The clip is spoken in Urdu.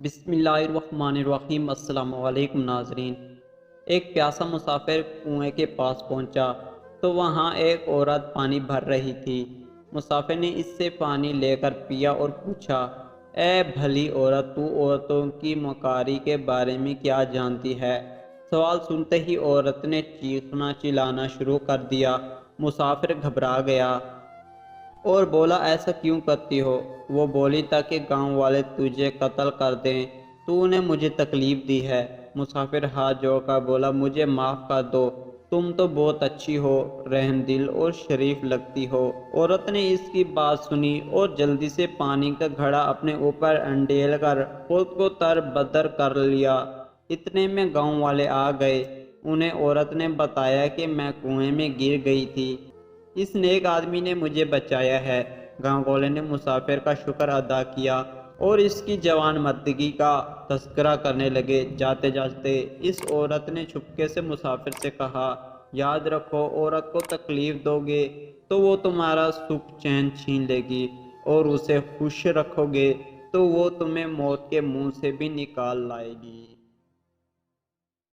بسم اللہ الرحمن الرحیم۔ السلام علیکم ناظرین۔ ایک پیاسا مسافر کنویں کے پاس پہنچا تو وہاں ایک عورت پانی بھر رہی تھی۔ مسافر نے اس سے پانی لے کر پیا اور پوچھا، اے بھلی عورت، تو عورتوں کی مکاری کے بارے میں کیا جانتی ہے؟ سوال سنتے ہی عورت نے چیخنا چلانا شروع کر دیا۔ مسافر گھبرا گیا اور بولا، ایسا کیوں کرتی ہو؟ وہ بولی، تاکہ گاؤں والے تجھے قتل کر دیں، تو نے مجھے تکلیف دی ہے۔ مسافر ہاتھ جوڑ کر بولا، مجھے معاف کر دو، تم تو بہت اچھی ہو، رحم دل اور شریف لگتی ہو۔ عورت نے اس کی بات سنی اور جلدی سے پانی کا گھڑا اپنے اوپر انڈیل کر خود کو تر بدر کر لیا۔ اتنے میں گاؤں والے آ گئے۔ انہیں عورت نے بتایا کہ میں کنویں میں گر گئی تھی، اس نیک آدمی نے مجھے بچایا ہے۔ گاؤں والے نے مسافر کا شکر ادا کیا اور اس کی جوان مردگی کا تذکرہ کرنے لگے۔ جاتے جاتے اس عورت نے چپکے سے مسافر سے کہا، یاد رکھو، عورت کو تکلیف دو گے تو وہ تمہارا سکھ چین چھین لے گی، اور اسے خوش رکھو گے تو وہ تمہیں موت کے منہ سے بھی نکال لائے گی۔